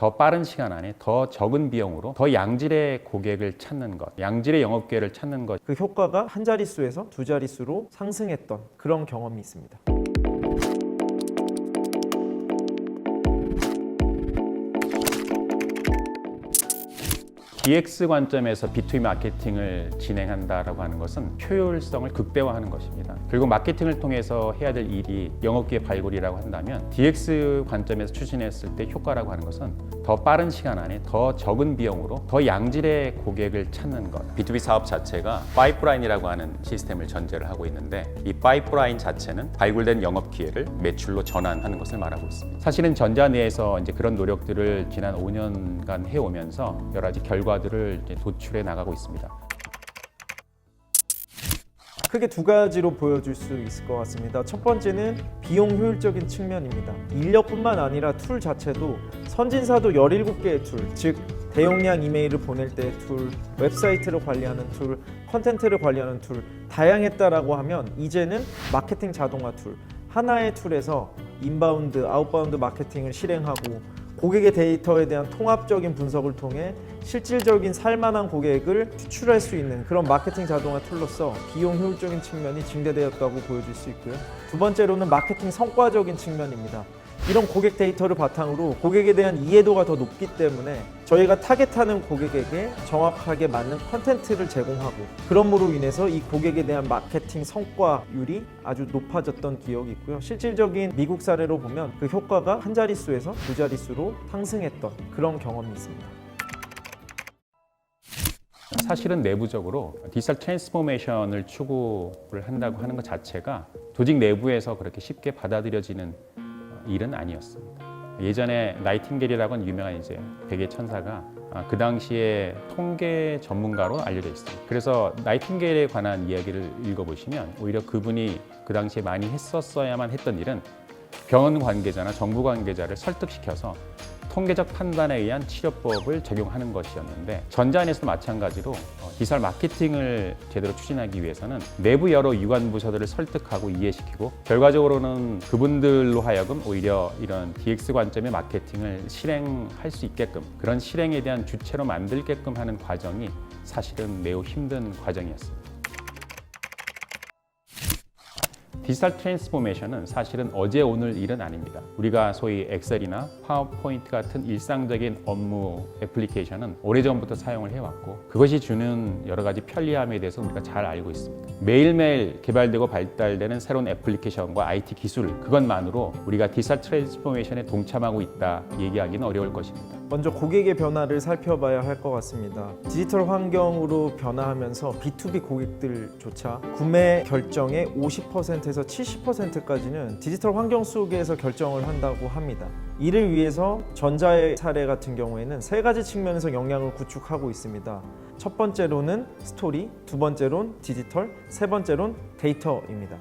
더 빠른 시간 안에 더 적은 비용으로 더 양질의 고객을 찾는 것, 양질의 영업 기회를 찾는 것. 그 효과가 한 자릿수에서 두 자릿수로 상승했던 그런 경험이 있습니다. DX 관점에서 B2B 마케팅을 진행한다라고 하는 것은 효율성을 극대화하는 것입니다. 그리고 마케팅을 통해서 해야 될 일이 영업기회 발굴이라고 한다면 DX 관점에서 추진했을 때 효과라고 하는 것은 더 빠른 시간 안에 더 적은 비용으로 더 양질의 고객을 찾는 것. B2B 사업 자체가 파이프라인이라고 하는 시스템을 전제를 하고 있는데 이 파이프라인 자체는 발굴된 영업 기회를 매출로 전환하는 것을 말하고 있습니다. 사실은 전자 내에서 이제 그런 노력들을 지난 5년간 해오면서 여러 가지 결과들을 이제 도출해 나가고 있습니다. 크게 두 가지로 보여줄 수 있을 것 같습니다. 첫 번째는 비용 효율적인 측면입니다. 인력뿐만 아니라 툴 자체도 선진사도 17개의 툴, 즉 대용량 이메일을 보낼 때 툴, 웹사이트를 관리하는 툴, 컨텐츠를 관리하는 툴 다양했다라고 하면 이제는 마케팅 자동화 툴, 하나의 툴에서 인바운드, 아웃바운드 마케팅을 실행하고 고객의 데이터에 대한 통합적인 분석을 통해 실질적인 살만한 고객을 추출할 수 있는 그런 마케팅 자동화 툴로서 비용 효율적인 측면이 증대되었다고 보여줄 수 있고요. 두 번째로는 마케팅 성과적인 측면입니다. 이런 고객 데이터를 바탕으로 고객에 대한 이해도가 더 높기 때문에 저희가 타겟하는 고객에게 정확하게 맞는 컨텐츠를 제공하고 그럼으로 인해서 이 고객에 대한 마케팅 성과율이 아주 높아졌던 기억이 있고요. 실질적인 미국 사례로 보면 그 효과가 한 자릿수에서 두 자릿수로 상승했던 그런 경험이 있습니다. 사실은 내부적으로 디지털 트랜스포메이션을 추구를 한다고 하는 것 자체가 조직 내부에서 그렇게 쉽게 받아들여지는 일은 아니었습니다. 예전에 나이팅게일이라고 하는 유명한 이제 백의 천사가 그 당시에 통계 전문가로 알려져 있습니다. 그래서 나이팅게일에 관한 이야기를 읽어보시면 오히려 그분이 그 당시에 많이 했었어야만 했던 일은 병원 관계자나 정부 관계자를 설득시켜서 통계적 판단에 의한 치료법을 적용하는 것이었는데 전자 안에서도 마찬가지로 디지털 마케팅을 제대로 추진하기 위해서는 내부 여러 유관 부서들을 설득하고 이해시키고 결과적으로는 그분들로 하여금 오히려 이런 DX 관점의 마케팅을 실행할 수 있게끔 그런 실행에 대한 주체로 만들게끔 하는 과정이 사실은 매우 힘든 과정이었습니다. 디지털 트랜스포메이션은 사실은 어제 오늘 일은 아닙니다. 우리가 소위 엑셀이나 파워포인트 같은 일상적인 업무 애플리케이션은 오래전부터 사용을 해왔고 그것이 주는 여러 가지 편리함에 대해서 우리가 잘 알고 있습니다. 매일매일 개발되고 발달되는 새로운 애플리케이션과 IT 기술 그것만으로 우리가 디지털 트랜스포메이션에 동참하고 있다 얘기하기는 어려울 것입니다. 먼저 고객의 변화를 살펴봐야 할 것 같습니다. 디지털 환경으로 변화하면서 B2B 고객들조차 구매 결정의 50%에서 70%까지는 디지털 환경 속에서 결정을 한다고 합니다. 이를 위해서 전자의 사례 같은 경우에는 세 가지 측면에서 역량을 구축하고 있습니다. 첫 번째로는 스토리, 두 번째로는 디지털, 세 번째로는 데이터입니다.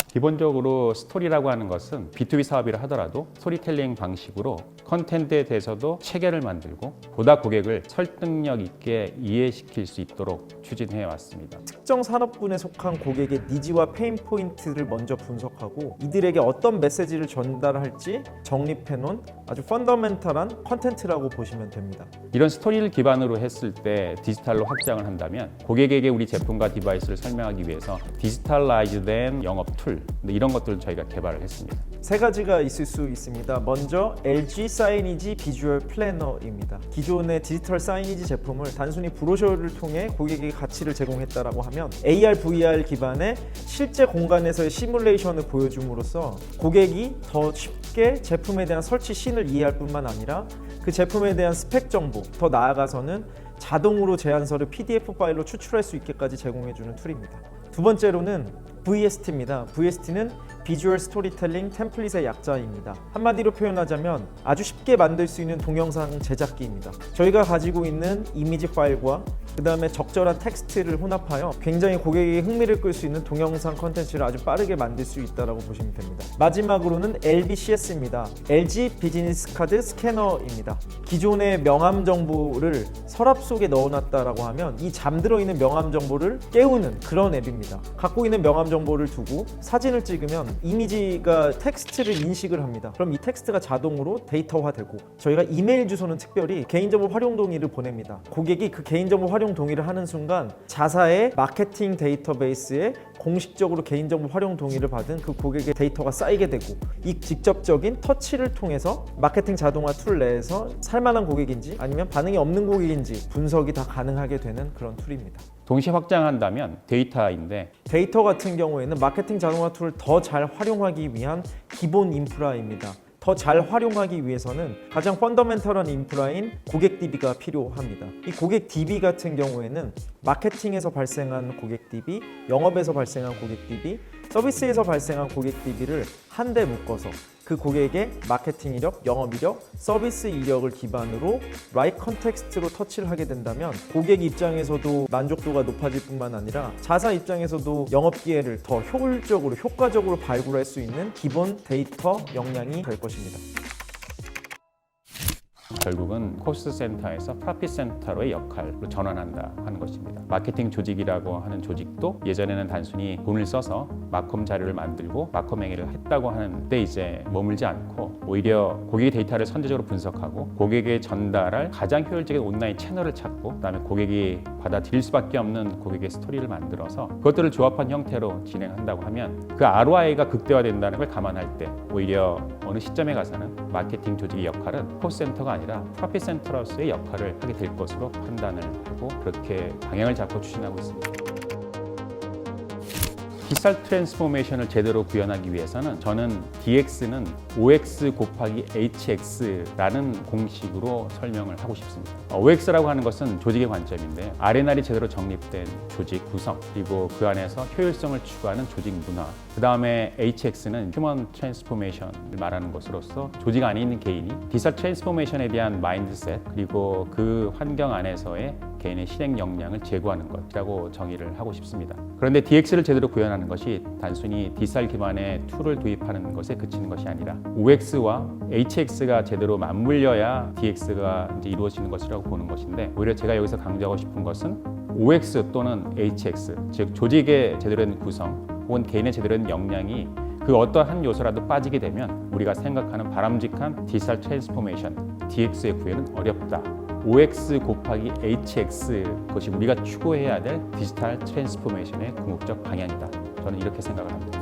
기본적으로 스토리라고 하는 것은 B2B 사업이라 하더라도 스토리텔링 방식으로 컨텐츠에 대해서도 체계를 만들고 보다 고객을 설득력 있게 이해시킬 수 있도록 추진해 왔습니다. 특정 산업군에 속한 고객의 니즈와 페인 포인트를 먼저 분석하고 이들에게 어떤 메시지를 전달할지 정립해 놓은 아주 펀더멘탈한 컨텐츠라고 보시면 됩니다. 이런 스토리를 기반으로 했을 때 디지털로 확장을 한다면 고객에게 우리 제품과 디바이스를 설명하기 위해서 디지털라이즈된 영업 툴 이런 것들을 저희가 개발을 했습니다. 세 가지가 있을 수 있습니다. 먼저 LG 사이니지 비주얼 플래너입니다. 기존의 디지털 사이니지 제품을 단순히 브로셔를 통해 고객에게 가치를 제공했다라고 하면 AR, VR 기반의 실제 공간에서의 시뮬레이션을 보여줌으로써 고객이 더 쉽게 제품에 대한 설치 씬을 이해할 뿐만 아니라 그 제품에 대한 스펙 정보, 더 나아가서는 자동으로 제안서를 PDF 파일로 추출할 수 있게까지 제공해주는 툴입니다. 두 번째로는 VST입니다. VST는 비주얼 스토리텔링 템플릿의 약자입니다. 한마디로 표현하자면 아주 쉽게 만들 수 있는 동영상 제작기입니다. 저희가 가지고 있는 이미지 파일과 그 다음에 적절한 텍스트를 혼합하여 굉장히 고객에게 흥미를 끌 수 있는 동영상 컨텐츠를 아주 빠르게 만들 수 있다고 보시면 됩니다. 마지막으로는 LBCS입니다. LG 비즈니스 카드 스캐너입니다. 기존의 명함 정보를 서랍 속에 넣어놨다라고 하면 이 잠들어 있는 명함 정보를 깨우는 그런 앱입니다. 갖고 있는 명함 정보를 두고 사진을 찍으면 이미지가 텍스트를 인식을 합니다. 그럼 이 텍스트가 자동으로 데이터화되고 저희가 이메일 주소는 특별히 개인정보 활용 동의를 보냅니다. 고객이 그 개인정보 활용 동의를 하는 순간 자사의 마케팅 데이터베이스에 공식적으로 개인정보 활용 동의를 받은 그 고객의 데이터가 쌓이게 되고 이 직접적인 터치를 통해서 마케팅 자동화 툴 내에서 살만한 고객인지 아니면 반응이 없는 고객인지 분석이 다 가능하게 되는 그런 툴입니다. 동시에 확장한다면 데이터인데 데이터 같은 경우에는 마케팅 자동화 툴을 더 잘 활용하기 위한 기본 인프라입니다. 더 잘 활용하기 위해서는 가장 펀더멘털한 인프라인 고객 DB가 필요합니다. 이 고객 DB 같은 경우에는 마케팅에서 발생한 고객 DB, 영업에서 발생한 고객 DB, 서비스에서 발생한 고객 DB를 한데 묶어서 그 고객의 마케팅 이력, 영업 이력, 서비스 이력을 기반으로 right 컨텍스트로 터치를 하게 된다면 고객 입장에서도 만족도가 높아질 뿐만 아니라 자사 입장에서도 영업 기회를 더 효율적으로, 효과적으로 발굴할 수 있는 기본 데이터 역량이 될 것입니다. 결국은 코스트 센터에서 프로핏 센터로의 역할로 전환한다 하는 것입니다. 마케팅 조직이라고 하는 조직도 예전에는 단순히 돈을 써서 마컴 자료를 만들고 마컴 행위를 했다고 하는데 이제 머물지 않고 오히려 고객의 데이터를 선제적으로 분석하고 고객에 전달할 가장 효율적인 온라인 채널을 찾고 그다음에 고객이 받아들일 수밖에 없는 고객의 스토리를 만들어서 그것들을 조합한 형태로 진행한다고 하면 그 ROI가 극대화된다는 걸 감안할 때 오히려 어느 시점에 가서는 마케팅 조직의 역할은 코스트 센터가 아니라 프로핏 센터로서의 역할을 하게 될 것으로 판단을 하고 그렇게 방향을 잡고 추진하고 있습니다. 디지털 트랜스포메이션을 제대로 구현하기 위해서는 저는 DX는 OX 곱하기 HX라는 공식으로 설명을 하고 싶습니다. OX라고 하는 것은 조직의 관점인데 R&R이 제대로 정립된 조직 구성 그리고 그 안에서 효율성을 추구하는 조직 문화 그 다음에 HX는 휴먼 트랜스포메이션을 말하는 것으로서 조직 안에 있는 개인이 디지털 트랜스포메이션에 대한 마인드셋 그리고 그 환경 안에서의 개인의 실행 역량을 제고하는 것이라고 정의를 하고 싶습니다. 그런데 DX를 제대로 구현하는 것이 단순히 디지털 기반의 툴을 도입하는 것에 그치는 것이 아니라 OX와 HX가 제대로 맞물려야 DX가 이제 이루어지는 것이라고 보는 것인데 오히려 제가 여기서 강조하고 싶은 것은 OX 또는 HX 즉 조직의 제대로 된 구성 혹은 개인의 제대로 된 역량이 그 어떤 한 요소라도 빠지게 되면 우리가 생각하는 바람직한 디지털 트랜스포메이션 DX의 구현은 어렵다. OX 곱하기 HX 그것이 우리가 추구해야 될 디지털 트랜스포메이션의 궁극적 방향이다. 저는 이렇게 생각을 합니다.